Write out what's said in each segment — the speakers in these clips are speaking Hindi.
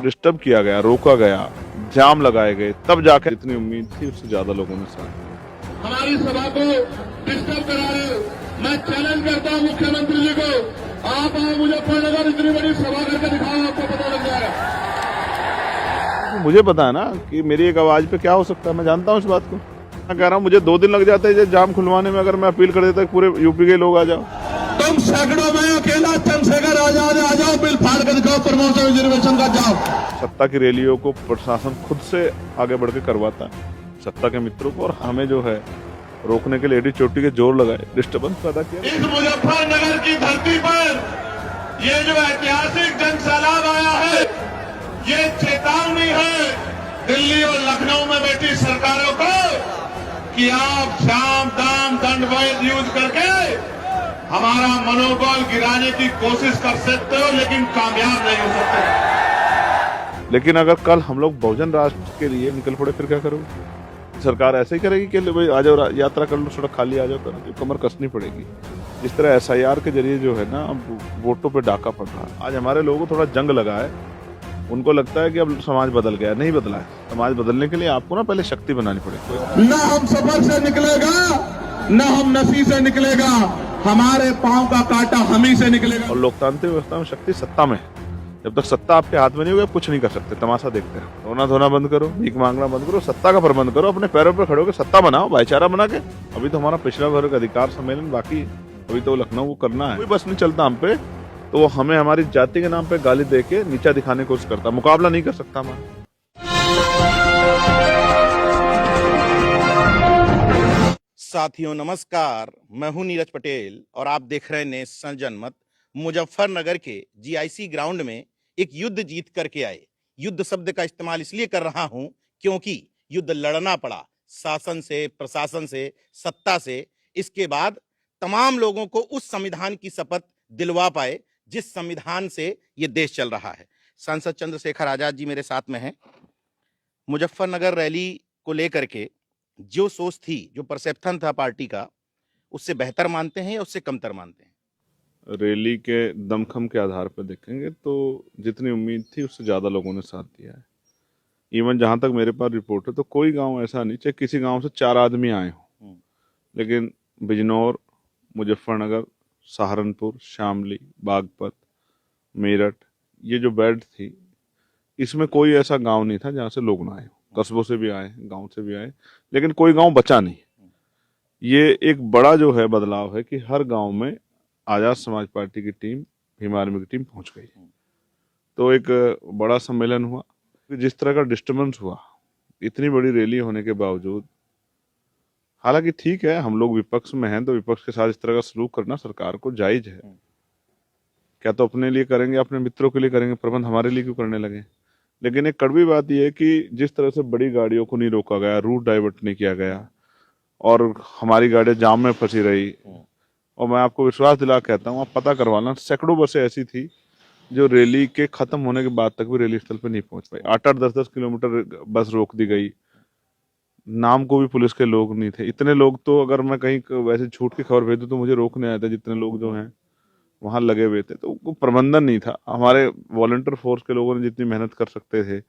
डिस्टर्ब किया गया, रोका गया, जाम लगाए गए, तब जाकर जितनी उम्मीद थी उससे ज्यादा लोगों ने साथ दिया। हमारी सभा को डिस्टर्ब करा रहे हो। मैं चैलेंज करता हूं मुख्यमंत्री जी को, आप आओ मुजफ्फरनगर, इतनी बड़ी सभा करके दिखाओ, आपको पता लग जाएगा। मुझे पता है ना कि मेरी एक आवाज पे क्या हो सकता है, मैं जानता हूँ इस बात को। मैं कह रहा हूँ मुझे 2 दिन लग जाते हैं जाम खुलवाने में, अगर मैं अपील कर देता पूरे यूपी के लोग आ जाओ। तुम सैकड़ों में अकेला चंद्रशेखर आजाद आ जाओ, बिल फाड़ कर दिखाओ, प्रमोशन रिजर्वेशन का जाओ। सत्ता की रैलियों को प्रशासन खुद से आगे बढ़ के करवाता है, सत्ता के मित्रों को, और हमें जो है रोकने के लिए एडी चोटी के जोर लगाए, डिस्टर्बेंस पैदा किया। इस मुजफ्फरनगर की धरती पर ये जो ऐतिहासिक जन सैलाब आया है, ये चेतावनी है दिल्ली और लखनऊ में बैठी सरकारों को कि आप साम दाम दंड भेद यूज करके हमारा मनोबल गिराने की कोशिश कर सकते हो, लेकिन कामयाब नहीं हो सकते। लेकिन अगर कल हम लोग बहुजन राष्ट्र के लिए निकल पड़े, फिर क्या करोगे? सरकार ऐसे ही करेगी कि भाई आ जाओ, यात्रा कर लो, सड़क खाली आ जाओ, करो, कमर कसनी पड़ेगी। जिस तरह SIR के जरिए जो है ना, अब वोटों पे डाका पड़ रहा है। आज हमारे लोगों को थोड़ा जंग लगा है, उनको लगता है कि अब समाज बदल गया। नहीं बदला है। समाज बदलने के लिए आपको ना पहले शक्ति बनानी पड़ेगी। न हम सफर से निकलेगा, न हम नसी से निकलेगा, हमारे पांव का कांटा हम ही से निकलेगा। और लोकतांत्रिक व्यवस्था में शक्ति सत्ता में है। जब तक सत्ता आपके हाथ में नहीं होगी, आप कुछ नहीं कर सकते। तमाशा देखते हैं, रोना धोना बंद करो, भीख मांगना बंद करो, सत्ता का प्रबंध करो, अपने पैरों पर खड़े होकर सत्ता बनाओ, भाईचारा बना के। अभी तो हमारा पिछड़ा वर्ग अधिकार सम्मेलन बाकी, अभी तो लखनऊ को करना है। कोई बस नहीं चलता हम पे, तो वो हमें हमारी जाति के नाम पे गाली दे के नीचा दिखाने की कोशिश करता, मुकाबला नहीं कर सकता हमारा। साथियों नमस्कार, मैं हूं नीरज पटेल और आप देख रहे हैं नेशन जनमत। मुजफ्फरनगर के GIC ग्राउंड में एक युद्ध जीत करके आए। युद्ध शब्द का इस्तेमाल इसलिए कर रहा हूं क्योंकि युद्ध लड़ना पड़ा, शासन से, प्रशासन से, सत्ता से। इसके बाद तमाम लोगों को उस संविधान की शपथ दिलवा पाए जिस संविधान से ये देश चल रहा है। सांसद चंद्रशेखर आजाद जी मेरे साथ में हैं। मुजफ्फरनगर रैली को लेकर के जो सोच थी, जो परसेप्शन था पार्टी का, उससे बेहतर मानते हैं या उससे कमतर मानते हैं? रैली के दमखम के आधार पर देखेंगे तो जितनी उम्मीद थी उससे ज्यादा लोगों ने साथ दिया है। इवन जहां तक मेरे पास रिपोर्ट है तो कोई गांव ऐसा नहीं, चाहे किसी गांव से 4 आदमी आए हों, लेकिन बिजनौर, मुजफ्फरनगर, सहारनपुर, शामली, बागपत, मेरठ, ये जो बेल्ट थी, इसमें कोई ऐसा गांव नहीं था जहां से लोग ना आए हों। कस्बों से भी आए, गांव से भी आए, लेकिन कोई गांव बचा नहीं। ये एक बड़ा जो है बदलाव है कि हर गांव में आजाद समाज पार्टी की टीम, भीम आर्मी की टीम पहुंच गई। तो एक बड़ा सम्मेलन हुआ। जिस तरह का डिस्टर्बेंस हुआ, इतनी बड़ी रैली होने के बावजूद, हालांकि ठीक है हम लोग विपक्ष में हैं तो विपक्ष के साथ इस तरह का सलूक करना सरकार को जायज है। क्या तो अपने लिए करेंगे, अपने मित्रों के लिए करेंगे प्रबंध, हमारे लिए क्यों करने लगे? लेकिन एक कड़वी बात यह है कि जिस तरह से बड़ी गाड़ियों को नहीं रोका गया, रूट डाइवर्ट नहीं किया गया और हमारी गाड़ियां जाम में फंसी रही। और मैं आपको विश्वास दिला कहता हूँ, आप पता करवाना, सैकड़ों बसें ऐसी थी जो रैली के खत्म होने के बाद तक भी रैली स्थल पर नहीं पहुंच पाई। 8-8, 10-10 किलोमीटर बस रोक दी गई। नाम को भी पुलिस के लोग नहीं थे। इतने लोग तो अगर मैं कहीं वैसे झूठ की खबर भेज दूं तो मुझे रोकने आए थे। जितने लोग जो हैं वहां लगे हुए थे, तो वो प्रबंधन नहीं था। हमारे वॉलंटियर फोर्स के लोगों ने जितनी मेहनत कर सकते थे,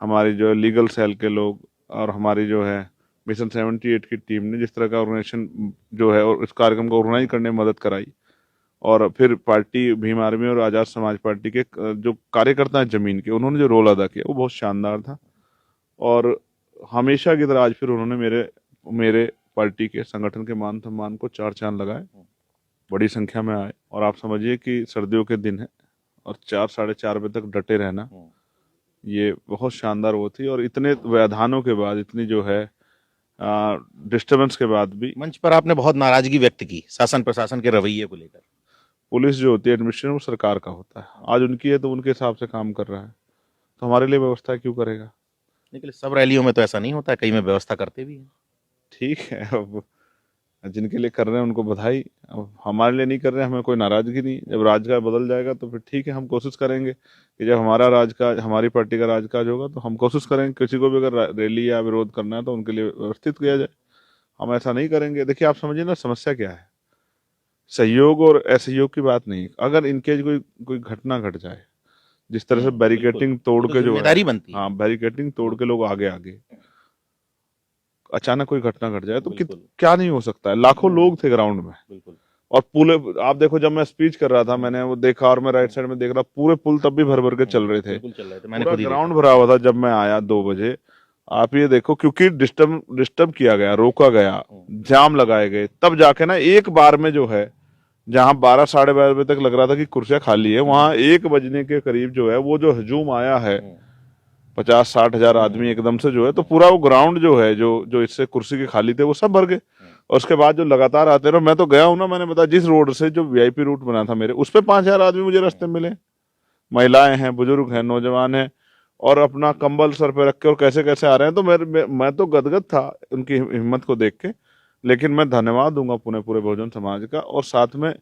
हमारी जो है लीगल सेल के लोग और हमारी जो है मिशन 78 की टीम ने जिस तरह का ऑर्गेनाइजेशन जो है और इस कार्यक्रम को ऑर्गेनाइज करने में मदद कराई, और फिर पार्टी, भीम आर्मी और आजाद समाज पार्टी के जो कार्यकर्ता हैं जमीन के, उन्होंने जो रोल अदा किया वो बहुत शानदार था। और हमेशा की तरह आज फिर उन्होंने मेरे पार्टी के संगठन के मान सम्मान को 4 चांद लगाए। बड़ी संख्या में आए और आप समझिए कि सर्दियों के दिन है और 4, 4:30 बजे तक डटे रहना, ये बहुत शानदार वो थी। और इतने व्यवधानों के बाद, इतनी जो है डिस्टर्बेंस के बाद भी मंच पर आपने बहुत नाराजगी व्यक्त की शासन प्रशासन के रवैये को लेकर। पुलिस जो होती है, एडमिनिस्ट्रेशन, वो सरकार का होता है। आज उनकी है तो उनके हिसाब से काम कर रहा है, तो हमारे लिए व्यवस्था क्यों करेगा? लेकिन सब रैलियों में तो ऐसा नहीं होता, कई में व्यवस्था करते भी हैं। ठीक है, अब जिनके लिए कर रहे हैं उनको बधाई। अब हमारे लिए नहीं कर रहे हैं, हमें कोई नाराजगी नहीं। जब राजकाज बदल जाएगा तो फिर ठीक है, हम कोशिश करेंगे कि जब हमारा राजकाज, हमारी पार्टी का राजकाज होगा तो हम कोशिश करेंगे किसी को भी अगर रैली या विरोध करना है तो उनके लिए व्यवस्थित किया जाए। हम ऐसा नहीं करेंगे। देखिए, आप समझिए ना समस्या क्या है। सहयोग और असहयोग की बात नहीं। अगर इनकेस कोई घटना घट जाए, जिस तरह से बैरिकेटिंग तोड़ तो के जो है, जिम्मेदारी बनती है। हाँ बैरिकेटिंग तोड़ के लोग आगे आगे, अचानक कोई घटना घट जाए तो क्या नहीं हो सकता है। लाखों लोग थे ग्राउंड में, बिल्कुल। और पुल आप देखो, जब मैं स्पीच कर रहा था मैंने वो देखा, और मैं राइट साइड में देख रहा, पूरे पुल तब भी भर भर के चल रहे थे, बिल्कुल चल रहे थे, मैंने पूरा खुद ही ग्राउंड भरा हुआ था जब मैं आया 2 बजे। आप ये देखो, क्योंकि डिस्टर्ब किया गया, रोका गया, जाम लगाए गए, तब जाके ना एक बार में जो है, जहां 12 साढ़े 12 बजे तक लग रहा था कि कुर्सियां खाली है, वहां 1 बजने के करीब जो है वो जो हजूम आया है, 50-60 हजार आदमी एकदम से जो है, तो पूरा वो ग्राउंड जो है, जो इससे कुर्सी के खाली थे वो सब भर गए। और उसके बाद जो लगातार आते रहे, मैं तो गया हूं ना, मैंने बताया जिस रोड से जो वीआईपी रूट बना था मेरे, उस पे 5,000 आदमी मुझे रास्ते में मिले, महिलाएं हैं, बुजुर्ग हैं, नौजवान हैं, और अपना कंबल सर पे रख के और कैसे कैसे आ रहे हैं। तो मैं तो गदगद था उनकी हिम्मत को देख के। लेकिन मैं धन्यवाद दूंगा पूरे बहुजन समाज का, और साथ में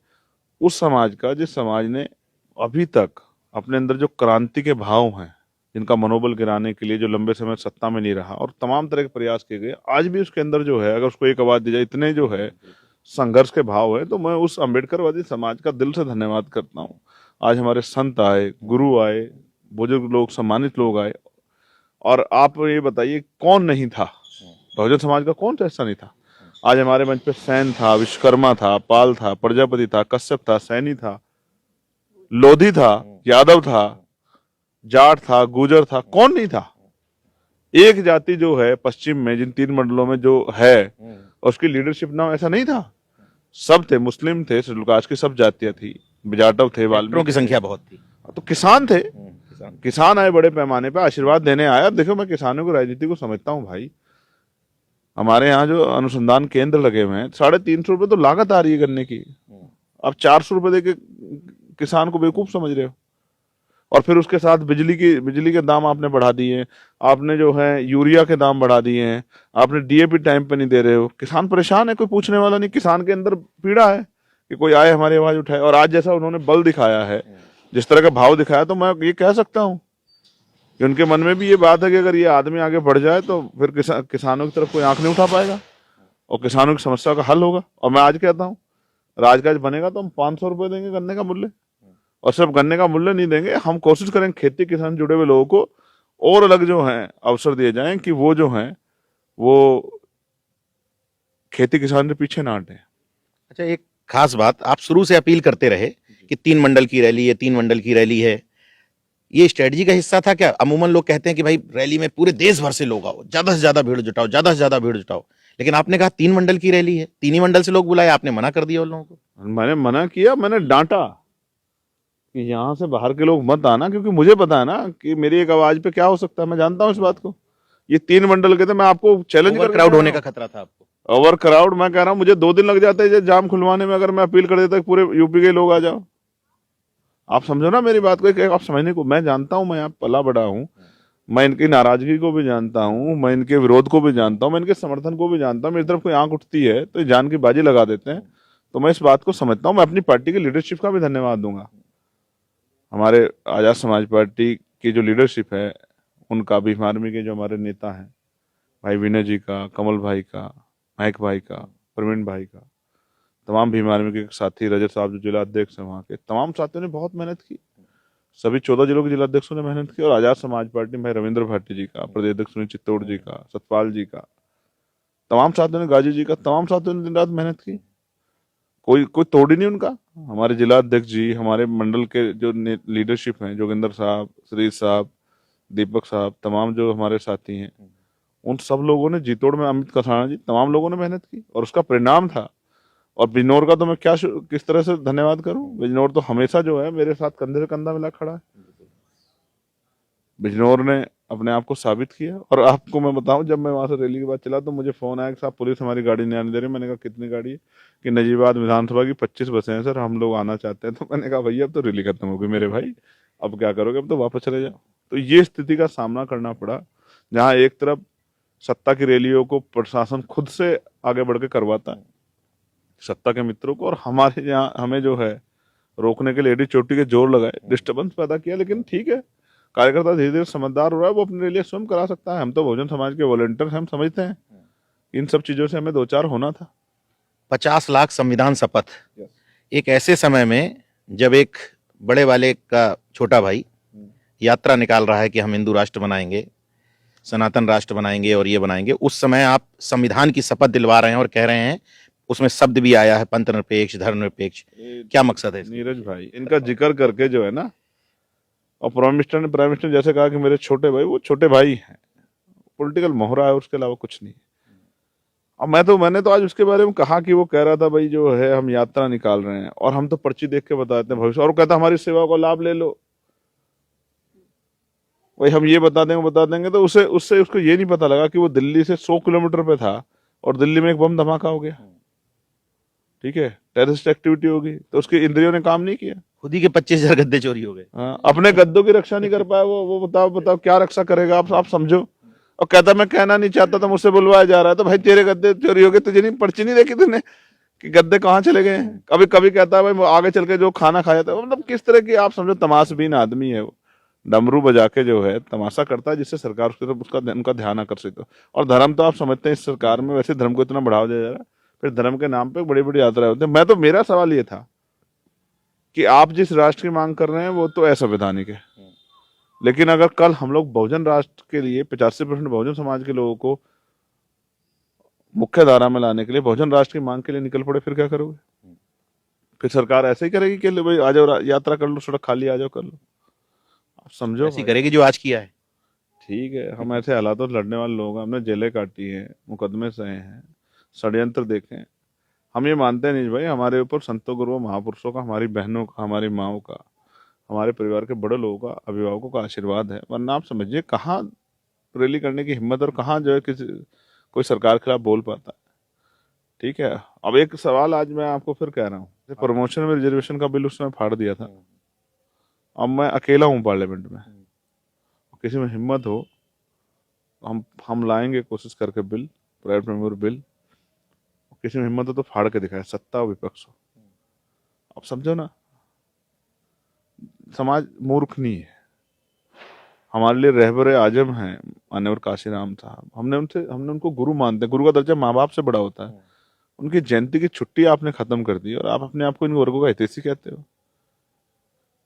उस समाज का जिस समाज ने अभी तक अपने अंदर जो क्रांति के भाव हैं, जिनका मनोबल गिराने के लिए जो लंबे समय सत्ता में नहीं रहा और तमाम तरह के प्रयास किए गए, आज भी उसके अंदर जो है, अगर उसको एक आवाज दी जाए, इतने जो है संघर्ष के भाव है, तो मैं उस अम्बेडकरवादी समाज का दिल से धन्यवाद करता हूँ। आज हमारे संत आए, गुरु आए, बुजुर्ग लोग, सम्मानित लोग आए, और आप ये बताइए कौन नहीं था, बहुजन समाज का कौन सा हिस्सा नहीं था। आज हमारे मंच पे सैन था, विश्वकर्मा था, पाल था, प्रजापति था, कश्यप था, सैनी था, लोधी था, यादव था, जाट था, गुजर था, कौन नहीं था। एक जाति जो है पश्चिम में, जिन 3 मंडलों में जो है, उसकी लीडरशिप ना ऐसा नहीं था, सब थे, मुस्लिम थे, शेड्यूल कास्ट की सब जातियां थी, जाटव थे, वाल्मीकि की संख्या बहुत थी, तो किसान थे, किसान आए बड़े पैमाने पे आशीर्वाद देने आया। देखो, मैं किसानों की राजनीति को समझता हूँ भाई। हमारे यहाँ जो अनुसंधान केंद्र लगे हुए हैं, 350 रुपए तो लागत आ रही है गन्ने की, आप 400 रुपए देके किसान को बेवकूफ समझ रहे हो। और फिर उसके साथ बिजली के दाम आपने बढ़ा दिए, आपने जो है यूरिया के दाम बढ़ा दिए हैं, आपने डीएपी टाइम पे नहीं दे रहे हो। किसान परेशान है, कोई पूछने वाला नहीं, किसान के अंदर पीड़ा है कि कोई आए हमारी आवाज उठाए। और आज जैसा उन्होंने बल दिखाया है, जिस तरह का भाव दिखाया, तो मैं ये कह सकता हूँ कि उनके मन में भी ये बात है कि अगर ये आदमी आगे बढ़ जाए तो फिर किसानों की तरफ कोई आंख नहीं उठा पाएगा और किसानों की समस्या का हल होगा। और मैं आज कहता हूँ, राजकाज बनेगा तो हम 500 रुपए देंगे गन्ने का मूल्य, और सिर्फ गन्ने का मूल्य नहीं देंगे, हम कोशिश करेंगे खेती किसान जुड़े हुए लोगों को और अलग जो है अवसर दिए जाएं कि वो जो है वो खेती किसान के पीछे ना हटें। अच्छा, एक खास बात, आप शुरू से अपील करते रहे कि 3 मंडल की रैली है, 3 मंडल की रैली है, ये स्ट्रेटजी का हिस्सा था क्या? अमूमन लोग कहते हैं कि भाई रैली में पूरे देश भर से लोग आओ, ज्यादा से ज्यादा भीड़ जुटाओ, ज्यादा से ज्यादा भीड़ जुटाओ, लेकिन आपने कहा 3 मंडल की रैली है, 3 ही मंडल से लोग बुलाए, आपने मना कर दिया उन लोगों को। मैंने मना किया, मैंने डांटा कि यहाँ से बाहर के लोग मत आना, क्योंकि मुझे पता है ना कि मेरी एक आवाज पे क्या हो सकता है, मैं जानता हूँ इस बात को। ये 3 मंडल के थे, मैं आपको चैलेंज कर, क्राउड होने का खतरा था आपको। ओवर क्राउड, मैं कह रहा हूँ मुझे 2 दिन लग जाते हैं जाम खुलवाने में, अगर मैं अपील कर देता पूरे यूपी के लोग आ जाओ। आप समझो ना मेरी बात को, आप समझने को, मैं जानता हूँ, मैं यहाँ पला बड़ा हूँ, मैं इनकी नाराजगी को भी जानता हूँ, मैं इनके विरोध को भी जानता हूँ, मैं इनके समर्थन को भी जानता हूँ। मेरी तरफ कोई आंख उठती है तो जान की बाजी लगा देते हैं, तो मैं इस बात को समझता हूँ। मैं अपनी पार्टी की लीडरशिप का भी धन्यवाद दूंगा, हमारे आजाद समाज पार्टी की जो लीडरशिप है उनका, भीम आर्मी के जो हमारे नेता हैं, भाई विनय जी का, कमल भाई का, महक भाई का, प्रवीण भाई का, तमाम भीम आर्मी के साथी, रजत साहब जो जिला अध्यक्ष हैं वहाँ के, तमाम साथियों ने बहुत मेहनत की, सभी 14 जिलों के जिला अध्यक्षों ने मेहनत की, और आजाद समाज पार्टी भाई रविंद्र भाटी जी का, प्रदेश अध्यक्ष सुनील चित्तौड़ जी का, सतपाल जी का, तमाम साथियों ने, गाजी जी का, तमाम साथियों ने दिन रात मेहनत की, कोई तोड़ ही नहीं उनका। हमारे जिला अध्यक्ष जी, हमारे मंडल के जो लीडरशिप हैं, जोगिंदर साहब, श्री साहब, दीपक साहब, तमाम जो हमारे साथी हैं, उन सब लोगों ने, जीतोड़ में अमित कसाना जी, तमाम लोगों ने मेहनत की, और उसका परिणाम था। और बिजनौर का तो मैं किस तरह से धन्यवाद करूं, बिजनौर तो हमेशा जो है मेरे साथ कंधे से कंधा मिला खड़ा है। बिजनौर ने अपने आप को साबित किया। और आपको मैं बताऊं, जब मैं वहां से रैली के बाद चला तो मुझे फोन आया कि साहब पुलिस हमारी गाड़ी नहीं आने दे रही। मैंने कहा कितनी गाड़ी है? कि नजीबाद विधानसभा की 25 बसें हैं सर, हम लोग आना चाहते हैं। तो मैंने कहा भैया अब तो रैली खत्म हो गई मेरे भाई, अब क्या करोगे, अब तो वापस चले जाओ। तो ये स्थिति का सामना करना पड़ा, जहाँ एक तरफ सत्ता की रैलियों को प्रशासन खुद से आगे बढ़ के करवाता है, सत्ता के मित्रों को, और हमारे यहाँ हमें जो है रोकने के लिए एडी चोटी के जोर लगाए, डिस्टर्बेंस पैदा किया। लेकिन ठीक है, कार्यकर्ता धीरे धीरे समझदार हो रहा है, वो अपने लिए स्वयं करा सकता है। हम तो बहुजन समाज के वॉलंटियर हैं, हम समझते हैं इन सब चीजों से हमें 2-4 होना था। 50 लाख संविधान शपथ, एक ऐसे समय में जब एक बड़े वाले का छोटा भाई यात्रा निकाल रहा है कि हम हिंदू राष्ट्र बनाएंगे, सनातन राष्ट्र बनाएंगे और ये बनाएंगे, उस समय आप संविधान की शपथ दिलवा रहे हैं और कह रहे हैं उसमें शब्द भी आया है पंथ निरपेक्ष, धर्म निरपेक्ष। क्या मकसद है इसका? नीरज भाई, इनका जिक्र करके जो है ना, और प्राइम मिनिस्टर ने जैसे कहा कि मेरे छोटे भाई, वो छोटे भाई हैं, पॉलिटिकल मोहरा है, उसके अलावा कुछ नहीं। अब मैंने तो आज उसके बारे में कहा कि वो कह रहा था भाई जो है हम यात्रा निकाल रहे हैं और हम तो पर्ची देख के बताते हैं भविष्य, और कहता हमारी सेवा का लाभ ले लो, भाई हम ये बता देंगे तो उससे उसको ये नहीं पता लगा कि वो दिल्ली से 100 किलोमीटर पे था और दिल्ली में एक बम धमाका हो गया, ठीक है, टेररिस्ट एक्टिविटी होगी, तो उसके इंद्रियों ने काम नहीं किया, खुद ही के 25,000 गद्दे चोरी हो गए। हाँ, अपने गद्दों की रक्षा नहीं कर पाया वो बताओ क्या रक्षा करेगा, आप समझो। और कहता मैं कहना नहीं चाहता था, मुझसे बुलवाया जा रहा है, तो भाई तेरे गद्दे चोरी हो गए, तुझे नहीं पर्ची नहीं देखी तूने कि गद्दे कहाँ चले गए हैं? कभी कभी कहता है भाई वो आगे चल के जो खाना खाया था, मतलब किस तरह की आप समझो तमाशबीन आदमी है वो, डमरू बजा के जो है तमाशा करता है, जिससे सरकार उसकी तरफ उनका ध्यान आकर्षित हो। और धर्म तो आप समझते हैं इस सरकार में वैसे धर्म को इतना बढ़ावा दिया जा रहा है, फिर धर्म के नाम पे बड़ी बड़ी यात्राएं होती है। मेरा सवाल ये था कि आप जिस राष्ट्र की मांग कर रहे हैं वो तो असंवैधानिक है, लेकिन अगर कल हम लोग बहुजन राष्ट्र के लिए 85% बहुजन समाज के लोगों को मुख्य धारा में लाने के लिए बहुजन राष्ट्र की मांग के लिए निकल पड़े, फिर क्या करोगे? फिर सरकार ऐसे ही करेगी कि भाई आ जाओ यात्रा कर लो, सड़क खाली आ जाओ कर लो, आप समझो। ऐसी करेगी जो आज किया है। ठीक है, हम ऐसे हालातों से लड़ने वाले लोग हैं, हमने जेलें काटी हैं, मुकदमे सहे हैं, षड्यंत्र देखे हैं। हम ये मानते नहीं भाई हमारे ऊपर संतों गुरुओं महापुरुषों का, हमारी बहनों का, हमारी माओ का, हमारे परिवार के बड़े लोगों का, अभिभावकों का आशीर्वाद है, वरना आप समझिए कहाँ रैली करने की हिम्मत और कहाँ जो है कोई सरकार के खिलाफ बोल पाता है। ठीक है, अब एक सवाल आज मैं आपको फिर कह रहा हूँ, प्रमोशन में रिजर्वेशन का बिल उस समय फाड़ दिया था, अब मैं अकेला हूँ पार्लियामेंट में, किसी में हिम्मत हो हम लाएंगे कोशिश करके बिल, प्राइवेट मेंबर बिल, किसी में हिम्मत हो तो फाड़ के दिखाए, सत्ता और विपक्ष हो। अब समझो ना, समाज मूर्ख नहीं है, हमारे लिए रहबरे आजम हैं मान्यवर काशीराम साहब, हमने उनको गुरु मानते हैं, गुरु का दर्जा माँ बाप से बड़ा होता है। उनकी जयंती की छुट्टी आपने खत्म कर दी और आप अपने आप को इन वर्गों का हितैषी कहते हो।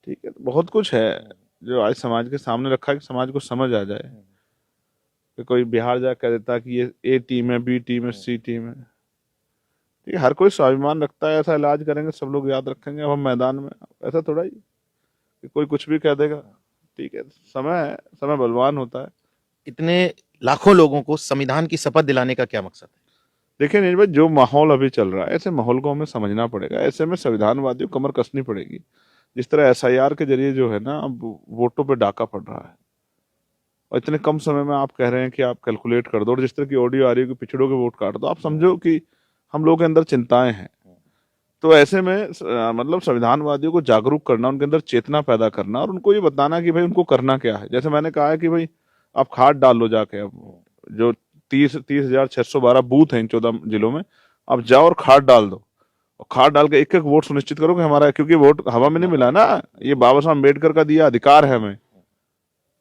ठीक है, बहुत कुछ है जो आज समाज के सामने रखा है कि समाज को समझ आ जाए कि कोई बिहार जा कह देता कि ये ए टीम है, बी टीम है, सी टीम है। ठीक है, हर कोई स्वाभिमान रखता है, ऐसा इलाज करेंगे सब लोग याद रखेंगे। अब हम मैदान में, ऐसा थोड़ा ही कि कोई कुछ भी कह देगा। ठीक है, समय बलवान होता है। इतने लाखों लोगों को संविधान की शपथ दिलाने का क्या मकसद है? देखिए नीरज भाई, जो माहौल अभी चल रहा है, ऐसे माहौल को हमें समझना पड़ेगा। ऐसे में संविधानवादियों को कमर कसनी पड़ेगी। जिस तरह SIR के जरिए जो है ना, अब वोटों पे डाका पड़ रहा है और इतने कम समय में आप कह रहे हैं कि आप कैलकुलेट कर दो, और जिस तरह की ऑडियो आ रही है कि पिछड़ों के वोट काट दो, आप समझो कि हम लोगों के अंदर चिंताएं हैं। तो ऐसे में मतलब संविधानवादियों को जागरूक करना, उनके अंदर चेतना पैदा करना और उनको ये बताना कि भाई उनको करना क्या है। जैसे मैंने कहा है कि भाई आप खाद डाल लो जाके, अब जो 30,612 बूथ हैं इन 14 जिलों में, आप जाओ और खाद डाल दो, और खाद डाल के एक एक वोट सुनिश्चित करो कि हमारा, क्योंकि वोट हवा में नहीं मिला ना, ये बाबा साहब अम्बेडकर का दिया अधिकार है हमें,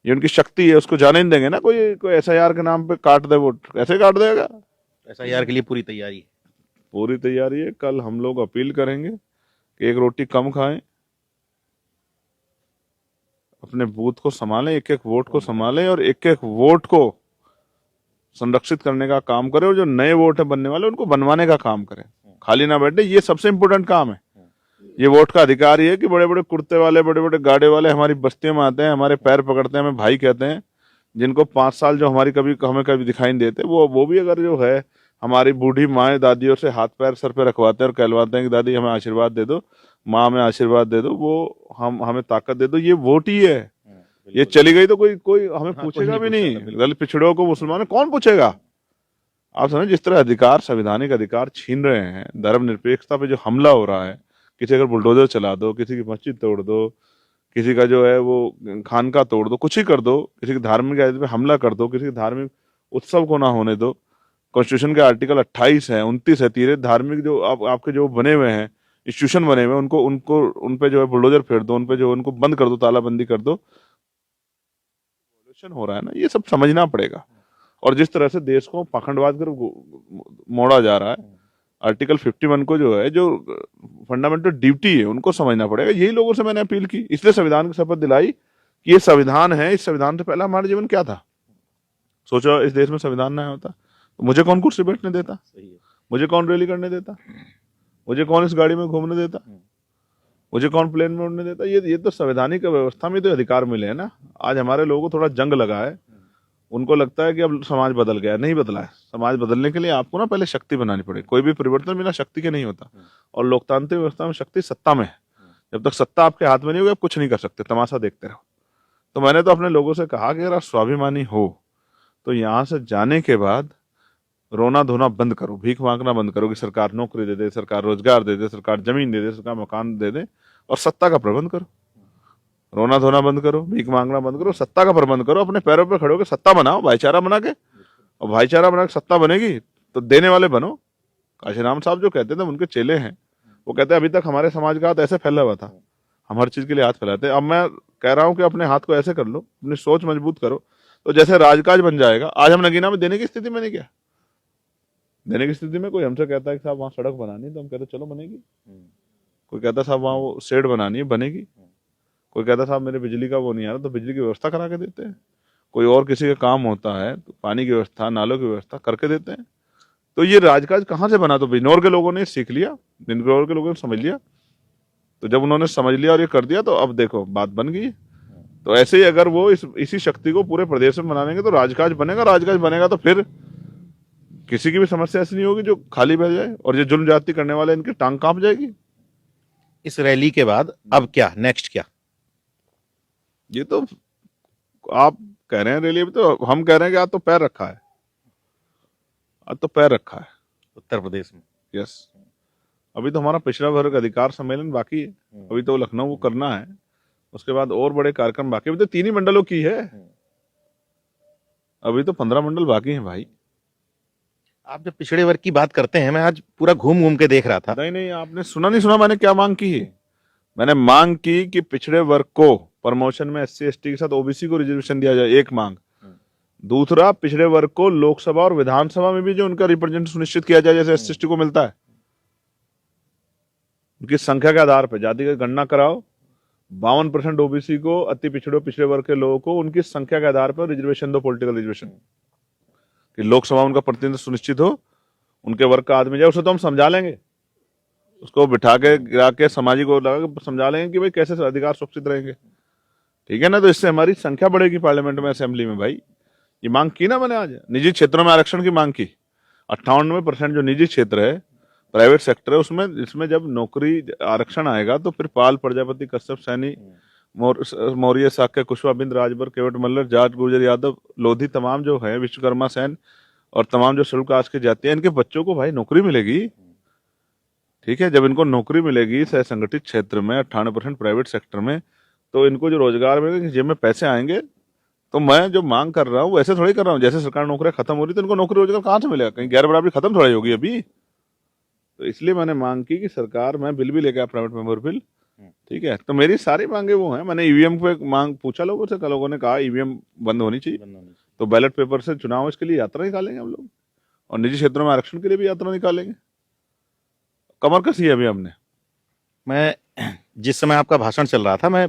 ये उनकी शक्ति है, उसको जाने नहीं देंगे ना। कोई SIR के नाम पे काट दे वोट, कैसे काट देगा? SIR के लिए पूरी तैयारी है। पूरी तैयारी है। कल हम लोग अपील करेंगे कि एक रोटी कम खाएं, अपने बूथ को संभालें, एक एक वोट को संभालें और एक एक वोट को संरक्षित करने का काम करें, और जो नए वोट है बनने वाले उनको बनवाने का काम करें, खाली ना बैठे। ये सबसे इंपॉर्टेंट काम है। ये वोट का अधिकार ही है कि बड़े बड़े कुर्ते वाले, बड़े बड़े गाड़े वाले हमारी बस्तियों में आते हैं, हमारे पैर पकड़ते हैं, हमें भाई कहते हैं, जिनको 5 साल जो हमें कभी दिखाई नहीं देते, वो भी अगर जो है हमारी बूढ़ी माएँ दादियों से हाथ पैर सर पे रखवाते हैं और कहलवाते हैं कि दादी हमें आशीर्वाद दे दो, माँ हमें आशीर्वाद दे दो, वो हमें ताकत दे दो, ये वोट ही है। ये चली गई तो कोई हमें पूछेगा भी नहीं। दलित पिछड़ों को, मुसलमानों कौन पूछेगा? आप समझे, जिस तरह अधिकार, संवैधानिक अधिकार छीन रहे हैं, धर्म निरपेक्षता पे जो हमला हो रहा है, किसी अगर बुलडोजर चला दो, किसी की मस्जिद तोड़ दो, किसी का जो है वो खानका तोड़ दो, कुछ ही कर दो, किसी की धार्मिक आजादी पे हमला कर दो, किसी धार्मिक उत्सव को ना होने दो। कॉन्स्टिट्यूशन के आर्टिकल 28 है, 29 है, तीरे धार्मिक जो आपके जो बने हुए हैं, इंस्टीट्यूशन बने हुए हैं, उनको उन पे जो है बुलडोजर फेर दो, उन पे जो उनको बंद कर दो, तालाबंदी कर दो। हो रहा है ना, ये सब समझना पड़ेगा। और जिस तरह से देश को पाखंडवाद कर मोड़ा जा रहा है, आर्टिकल 51 को जो है, जो फंडामेंटल ड्यूटी है, उनको समझना पड़ेगा। यही लोगों से मैंने अपील की, इसलिए संविधान की शपथ दिलाई कि ये संविधान है, इस संविधान से पहला हमारा जीवन क्या था। सोचो इस देश में संविधान ना होता तो मुझे कौन कुर्सी बैठने देता, मुझे कौन रैली करने देता, मुझे कौन इस गाड़ी में घूमने देता, मुझे कौन प्लेन में उड़ने देता। ये तो संवैधानिक व्यवस्था में तो अधिकार मिले हैं ना। आज हमारे लोगों को थोड़ा जंग लगा है, उनको लगता है कि अब समाज बदल गया। नहीं बदला है। समाज बदलने के लिए आपको ना पहले शक्ति बनानी पड़ेगी। कोई भी परिवर्तन बिना शक्ति के नहीं होता। और लोकतांत्रिक व्यवस्था में शक्ति सत्ता में है। जब तक सत्ता आपके हाथ में नहीं होगी आप कुछ नहीं कर सकते, तमाशा देखते रहो। तो मैंने तो अपने लोगों से कहा कि अगर आप स्वाभिमानी हो तो यहाँ से जाने के बाद रोना धोना बंद करो, भीख मांगना बंद करो कि सरकार नौकरी दे दे, सरकार रोजगार दे दे, सरकार जमीन दे दे, सरकार मकान दे दे, और सत्ता का प्रबंध करो। रोना धोना बंद करो, भीख मांगना बंद करो, सत्ता का प्रबंध करो। अपने पैरों पर खड़े होकर सत्ता बनाओ, भाईचारा बना के। और भाईचारा बना के सत्ता बनेगी तो देने वाले बनो। काशीराम साहब जो कहते थे, उनके चेले हैं, वो कहते हैं अभी तक हमारे समाज का हाथ ऐसे फैला हुआ था, हम हर चीज के लिए हाथ फैलाते। अब मैं कह रहा हूं कि अपने हाथ को ऐसे कर लो, अपनी सोच मजबूत करो, तो जैसे राजकाज बन जाएगा। आज हम नगीना में देने की स्थिति में नहीं, क्या देने की स्थिति में कोई हमसे कहता है कि साहब वहां सड़क बनानी, तो हम कहते चलो बनेगी। कोई कहता साहब वहां वो शेड बनानी है, बनेगी। कोई कहता साहब मेरे बिजली का वो नहीं आ रहा, तो बिजली की व्यवस्था करा के देते हैं। कोई और किसी का काम होता है तो पानी की व्यवस्था, नालों की व्यवस्था करके देते हैं। तो ये राजकाज कहाँ से बना? तो बिजनौर के लोगों ने सीख लिया, बिजनौर के लोगों ने समझ लिया। तो जब उन्होंने समझ लिया और ये कर दिया तो अब देखो बात बन गई। तो ऐसे ही अगर वो इसी शक्ति को पूरे प्रदेश में बनाएंगे तो राजकाज बनेगा। राजकाज बनेगा तो फिर किसी की भी समस्या ऐसी नहीं होगी जो खाली बह जाए, और ये जुल्म जाति करने वाले इनकी टांग कांप जाएगी। इस रैली के बाद अब क्या, नेक्स्ट क्या? ये तो आप कह रहे हैं रैली में, तो हम कह रहे हैं कि आज तो पैर रखा है, आज तो पैर रखा है उत्तर प्रदेश में। यस। अभी तो हमारा पिछड़ा वर्ग अधिकार सम्मेलन बाकी है, अभी तो लखनऊ वो करना है। उसके बाद और बड़े कार्यक्रम बाकी। अभी तो 3 ही मंडलों की है, अभी तो 15 मंडल बाकी हैं भाई। आप जब पिछड़े वर्ग की बात करते हैं, मैं आज पूरा घूम घूम के देख रहा था। नहीं, आपने सुना नहीं सुना मैंने क्या मांग की है? मैंने मांग की कि पिछड़े वर्ग को प्रमोशन में SC ST के साथ OBC को रिजर्वेशन दिया जाए, एक मांग। दूसरा, पिछड़े वर्ग को लोकसभा और विधानसभा में भी जो उनका रिप्रेजेंटेशन सुनिश्चित किया जाए, जैसे SC ST को मिलता है। उनकी संख्या के आधार पर जाति की गणना कराओ। 52% OBC को, अति पिछड़े पिछड़े वर्ग के लोगों को उनकी संख्या के आधार पर रिजर्वेशन दो, पॉलिटिकल रिजर्वेशन, कि लोकसभा उनका प्रतिनिधित्व सुनिश्चित हो, उनके वर्ग का आदमी जाए। उसे तो हम समझा लेंगे, उसको बिठा के गिरा के समाजी को लगा के समझा लेंगे कि भाई कैसे अधिकार सुरक्षित रहेंगे, ठीक है ना। तो इससे हमारी संख्या बढ़ेगी पार्लियामेंट में, असेंबली में। भाई ये मांग की ना मैंने आज। निजी क्षेत्रों में आरक्षण की मांग की। 98% जो निजी क्षेत्र है, प्राइवेट सेक्टर है, उसमें इसमें जब नौकरी आरक्षण आएगा तो फिर पाल, प्रजापति, कश्यप, सैनी, मौर्य, साक्य, कुशवा, बिंद, राजभर, केवट, मल्लर, जाट, गुर्जर, यादव, लोधी, तमाम जो है, विश्वकर्मा, सैन और तमाम जो शेड्यूल कास्ट की जाति है, इनके बच्चों को भाई नौकरी मिलेगी। ठीक है, जब इनको नौकरी मिलेगी सह संगठित क्षेत्र में, 98% प्राइवेट सेक्टर में, तो इनको जो रोजगार मिलेगा, जेब में पैसे आएंगे। तो मैं जो मांग कर रहा हूँ वैसे थोड़ी कर रहा हूँ, जैसे सरकार नौकरियां खत्म हो रही तो इनको नौकरी रोजगार कहाँ से मिलेगा? कहीं गैर बराबरी खत्म थोड़ी होगी अभी। तो इसलिए मैंने मांग की कि सरकार, मैं बिल भी लेके आया, प्राइवेट मेंबर बिल, ठीक है। तो मेरी सारी मांगे वो हैं। मैंने ईवीएम पे मांग पूछा लोगों से, कल लोगों ने कहा ईवीएम बंद होनी चाहिए, तो बैलेट पेपर से चुनाव, इसके लिए यात्रा निकालेंगे हम लोग, और निजी क्षेत्रों में आरक्षण के लिए भी यात्रा निकालेंगे। कमर कसी है अभी हमने। मैं जिस समय आपका भाषण चल रहा था, मैं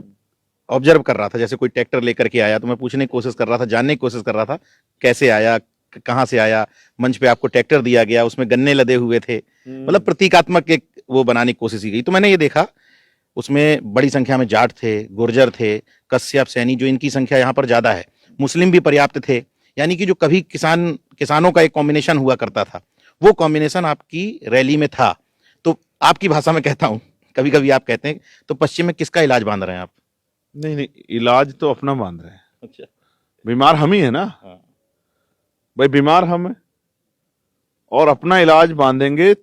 ऑब्जर्व कर रहा था, जैसे कोई ट्रैक्टर लेकर के आया तो मैं पूछने की कोशिश कर रहा था, जानने की कोशिश कर रहा था कैसे आया, कहाँ से आया। मंच पे आपको ट्रैक्टर दिया गया, उसमें गन्ने लदे हुए थे, मतलब प्रतीकात्मक एक वो बनाने की कोशिश की गई। तो मैंने ये देखा उसमें बड़ी संख्या में जाट थे, गुर्जर थे, कश्यप, सैनी, जो इनकी संख्या यहाँ पर ज्यादा है, मुस्लिम भी पर्याप्त थे। यानी कि जो कभी किसानों का एक कॉम्बिनेशन हुआ करता था, वो कॉम्बिनेशन आपकी रैली में था। तो आपकी भाषा में कहता हूँ, कभी कभी आप कहते हैं तो पश्चिम में किसका इलाज बांध रहे हैं आप? नहीं, इलाज तो अपना बांध रहे हैं। अच्छा, बीमार हम ही है ना। हाँ। भाई बीमार हम है, और अपना इलाज बांधेंगे,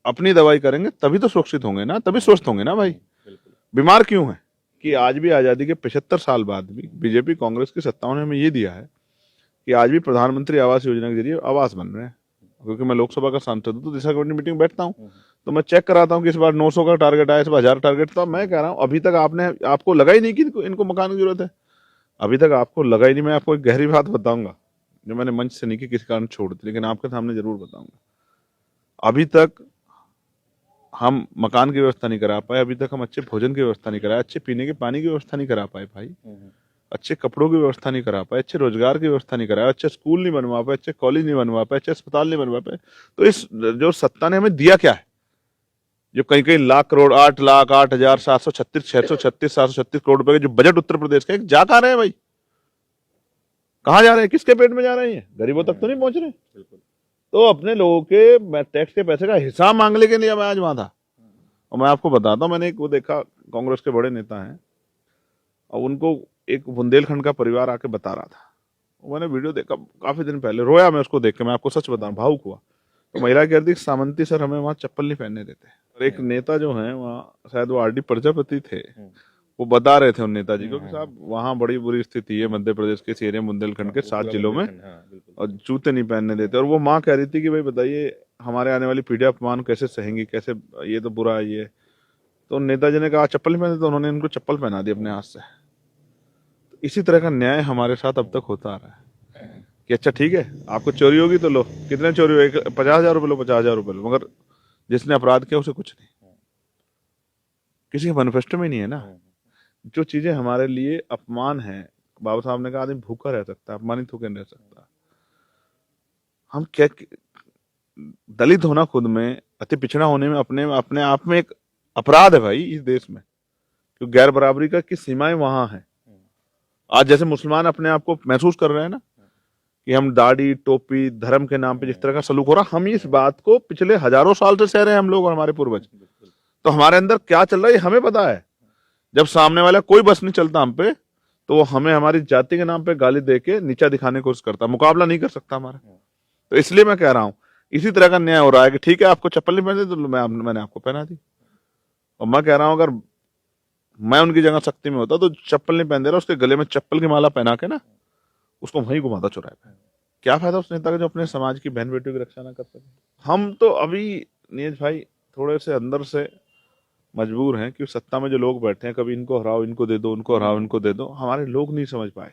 अपनी दवाई करेंगे, तभी तो सुरक्षित होंगे ना, तभी स्वस्थ होंगे ना भाई। बीमार क्यों है कि आज भी आजादी के 75 साल बाद भी बीजेपी कांग्रेस की सत्ताओं ने हमें ये दिया है कि आज भी प्रधानमंत्री आवास योजना के जरिए आवास बन रहे हैं। क्योंकि मैं लोकसभा का सांसद हूँ, तो दिशा कमेटी मीटिंग बैठता हूँ, तो मैं चेक कराता हूँ कि इस बार 900 का टारगेट आया, इस बार 1000 टारगेट था। मैं कह रहा हूँ अभी तक आपको लगा ही नहीं कि इनको मकान की जरूरत है। अभी तक आपको लगा ही नहीं। मैं आपको एक गहरी बात बताऊंगा जो मैंने मंच से नहीं की, किसी कारण छोड़ दी, लेकिन आपके सामने जरूर बताऊंगा। अभी तक हम मकान की व्यवस्था नहीं करा पाए, अभी तक हम अच्छे भोजन की व्यवस्था नहीं कराए, अच्छे पीने के पानी की व्यवस्था नहीं करा पाए भाई। अच्छे कपड़ों की व्यवस्था नहीं करा पाए, अच्छे रोजगार की व्यवस्था नहीं करा, अच्छे स्कूल नहीं बनवा पाए, अच्छे कॉलेज नहीं बनवा पाए, अच्छे अस्पताल नहीं बनवा पाए, तो इस जो सत्ता ने हमें दिया क्या है? जो कहीं कहीं लाख करोड़, 8 लाख 8,736 636 736 करोड़ रुपए के जो बजट उत्तर प्रदेश का, जा कहाँ रहे हैं भाई? कहाँ जा रहे हैं? किसके पेट में जा रहे हैं? गरीबों तक तो नहीं पहुंच रहे। तो अपने लोगों के टैक्स के पैसे का हिसाब मांगने के लिए मैं आज वहां था। और मैं आपको बताता हूँ, मैंने एक वो देखा, कांग्रेस के बड़े नेता हैं और उनको एक बुंदेलखंड का परिवार आके बता रहा था। मैंने वीडियो देखा काफी दिन पहले, रोया मैं उसको देख के, मैं आपको सच बताऊं, भावुक हुआ। तो महिला कह रही थी, सामंती सर हमें वहाँ चप्पल नहीं पहनने देते। और एक नेता जो है वहाँ, शायद वो आर.डी. प्रजापति थे, वो बता रहे थे उन नेताजी को कि साहब वहाँ बड़ी बुरी स्थिति है मध्य प्रदेश के एरिया बुंदेलखंड के 7 जिलों में, और जूते नहीं पहनने देते। और वो माँ कह रही थी कि भाई बताइए हमारे आने वाली पीढ़ी अपमान कैसे सहेंगी, कैसे, ये तो बुरा है ये। तो नेताजी ने कहा चप्पल नहीं पहनते, तो उन्होंने इनको चप्पल पहना दी अपने हाथ से। इसी तरह का न्याय हमारे साथ अब तक होता आ रहा है कि अच्छा ठीक है, आपको चोरी होगी तो लो, कितने चोरी हो, 50,000 रुपए लो, 50,000 रुपए लो, मगर जिसने अपराध किया उसे कुछ नहीं। किसी के मैनिफेस्टो में नहीं है ना। जो चीजें हमारे लिए अपमान है, बाबा साहब ने कहा आदमी भूखा रह सकता है, अपमानित होकर नहीं रह सकता। हम क्या, दलित होना खुद में, अति पिछड़ा होने में अपने आप में एक अपराध है भाई इस देश में, क्योंकि गैर बराबरी का की सीमाएं वहां है। आज जैसे मुसलमान अपने आप को महसूस कर रहे हैं ना कि हम दाढ़ी टोपी धर्म के नाम पे जिस तरह का सलूक हो रहा, हम इस बात को पिछले हजारों साल से सह रहे हैं हम लोग और हमारे पूर्वज। तो हमारे अंदर क्या चल रहा है हमें पता है। जब सामने वाला कोई बस नहीं चलता हम पे, तो वो हमें हमारी जाति के नाम पे गाली दे के नीचा दिखाने की कोशिश करता, मुकाबला नहीं कर सकता हमारा। तो इसलिए मैं कह रहा हूं, इसी तरह का न्याय हो रहा है कि ठीक है आपको चप्पल नहीं पहनती तो मैंने आपको पहना दी। और मैं कह रहा हूं, अगर मैं उनकी जगह शक्ति में होता तो चप्पल नहीं पहन दे रहा, उसके गले में चप्पल की माला पहना के ना उसको वहीं घुमाता चौराहे पे। क्या फायदा उस नेता का जो अपने समाज की बहन बेटियों की रक्षा ना कर सके। हम तो अभी नीरज भाई थोड़े से अंदर से मजबूर हैं कि सत्ता में जो लोग बैठे हैं, कभी इनको हराओ इनको दे दो, उनको हराओ इनको दे दो। हमारे लोग नहीं समझ पाए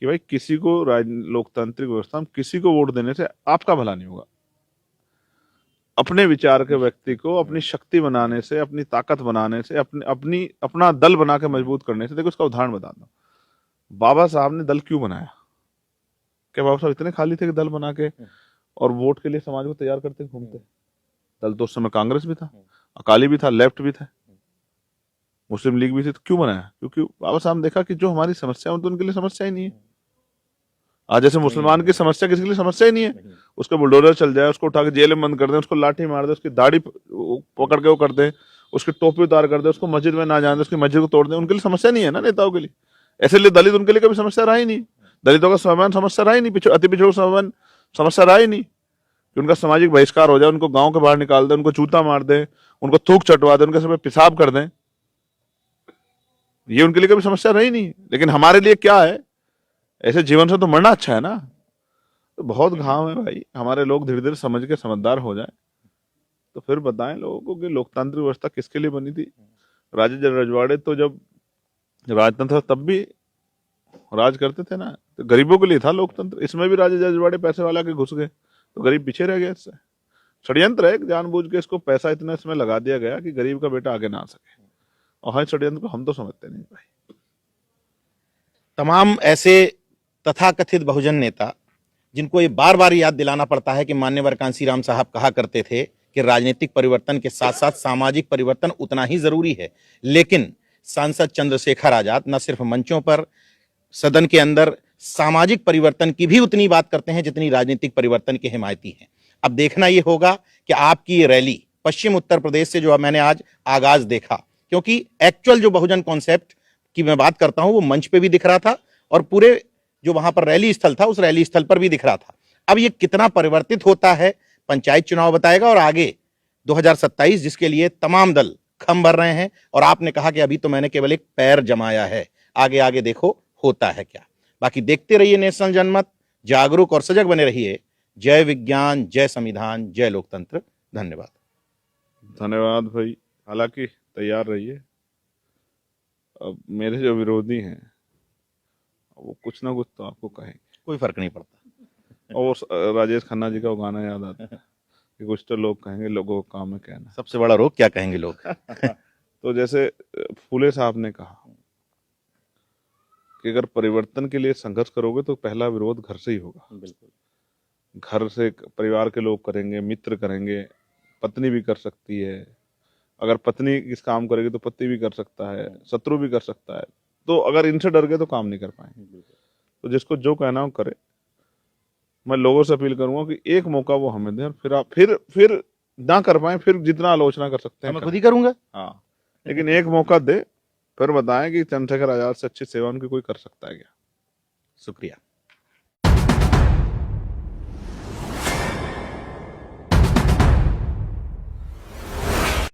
कि भाई किसी को लोकतांत्रिक व्यवस्था में किसी को वोट देने से आपका भला नहीं होगा। अपने विचार के व्यक्ति को अपनी शक्ति बनाने से, अपनी ताकत बनाने से, अपना दल बना के मजबूत करने से। देखो उसका उदाहरण बताता हूँ, बाबा साहब ने दल क्यों बनाया? क्या बाबा साहब इतने खाली थे कि दल बना के और वोट के लिए समाज को तैयार करते घूमते? दल तो उस समय कांग्रेस भी था, अकाली भी था, लेफ्ट भी था, मुस्लिम लीग भी थी। तो क्यों बनाया? क्योंकि बाबा साहब ने देखा कि जो हमारी समस्या है तो उनके लिए समस्या ही नहीं है। आज जैसे मुसलमान की समस्या किसी के लिए समस्या ही नहीं है। उसका बुलडोजर चल जाए, उसको उठा के जेल में बंद कर दे, उसको लाठी मार दे, उसकी दाढ़ी पकड़ के वो कर दे, उसकी टोपी उतार कर दे, उसको मस्जिद में ना जाने दे, उसकी मस्जिद को तोड़ दे, उनके लिए समस्या नहीं है ना नेताओं के लिए। ऐसे लिए दलित उनके लिए कभी समस्या रहा ही नहीं, दलितों का स्वाभिमान समस्या रहा ही नहीं, अति पिछड़ों स्वाभिमान समस्या रहा ही नहीं कि उनका सामाजिक बहिष्कार हो जाए, उनको गांव के बाहर निकाल दे, उनको जूता मार दे, उनको थूक चटवा दे, उनके सब पेशाब कर दें। ये उनके लिए कभी समस्या रही नहीं। लेकिन हमारे लिए क्या है, ऐसे जीवन से तो मरना अच्छा है ना। तो बहुत घाव है भाई, हमारे लोग धीरे धीरे समझ के समझदार हो जाए तो फिर बताएं लोगों को कि लोकतांत्रिक व्यवस्था किसके लिए बनी थी। राजे रजवाड़े तो जब राजतंत्र तब भी राज करते थे ना, तो गरीबों के लिए था लोकतंत्र। इसमें भी राजे रजवाड़े पैसे वाला के घुस गए तो गरीब पीछे रह गया। इससे षड्यंत्र है, जानबूझ के इसको पैसा इतना इसमें लगा दिया गया कि गरीब का बेटा आगे ना आ सके। और हाँ, षड्यंत्र को हम तो समझते नहीं भाई। तमाम ऐसे तथाकथित बहुजन नेता जिनको ये बार बार याद दिलाना पड़ता है कि मान्यवर कांसीराम साहब कहा करते थे कि राजनीतिक परिवर्तन के साथ साथ सामाजिक परिवर्तन उतना ही जरूरी है। लेकिन सांसद चंद्रशेखर आजाद न सिर्फ मंचों पर, सदन के अंदर सामाजिक परिवर्तन की भी उतनी बात करते हैं जितनी राजनीतिक परिवर्तन के हिमायती हैं। अब देखना यह होगा कि आपकी ये रैली पश्चिम उत्तर प्रदेश से जो मैंने आज आगाज देखा, क्योंकि एक्चुअल जो बहुजन कॉन्सेप्ट की मैं बात करता हूं वो मंच पे भी दिख रहा था और पूरे जो वहां पर रैली स्थल था उस रैली स्थल पर भी दिख रहा था। अब ये कितना परिवर्तित होता है पंचायत चुनाव बताएगा, और आगे 2027 जिसके लिए तमाम दल खम भर रहे हैं। और आपने कहा कि अभी तो मैंने केवल एक पैर जमाया है, आगे आगे देखो होता है क्या। बाकी देखते रहिए नेशनल जनमत, जागरूक और सजग बने रहिए। जय विज्ञान, जय संविधान, जय लोकतंत्र। धन्यवाद। धन्यवाद भाई। हालांकि तैयार रहिए, अब मेरे जो विरोधी हैं वो कुछ ना कुछ तो आपको कहेंगे, कोई फर्क नहीं पड़ता। और वो राजेश खन्ना जी का वो गाना याद आता है कि कुछ तो लोग कहेंगे, लोगों को काम है कहना। सबसे बड़ा रोग क्या कहेंगे लोग। तो जैसे फूले साहब ने कहा कि अगर परिवर्तन के लिए संघर्ष करोगे तो पहला विरोध घर से ही होगा। बिल्कुल। घर से परिवार के लोग करेंगे, मित्र करेंगे, पत्नी भी कर सकती है, अगर पत्नी इस काम करेगी तो पति भी कर सकता है, शत्रु भी कर सकता है। तो अगर इनसे डर गए तो काम नहीं कर पाएंगे। तो जिसको जो कहना हो करे। मैं लोगों से अपील करूंगा कि एक मौका वो हमें दें, फिर आप फिर ना कर पाए फिर जितना आलोचना कर सकते हैं मैं करें। खुद ही करूंगा। हाँ, लेकिन एक मौका दे, फिर बताएं कि चंद्रशेखर आजाद से अच्छी सेवा उनकी कोई कर सकता है क्या। शुक्रिया।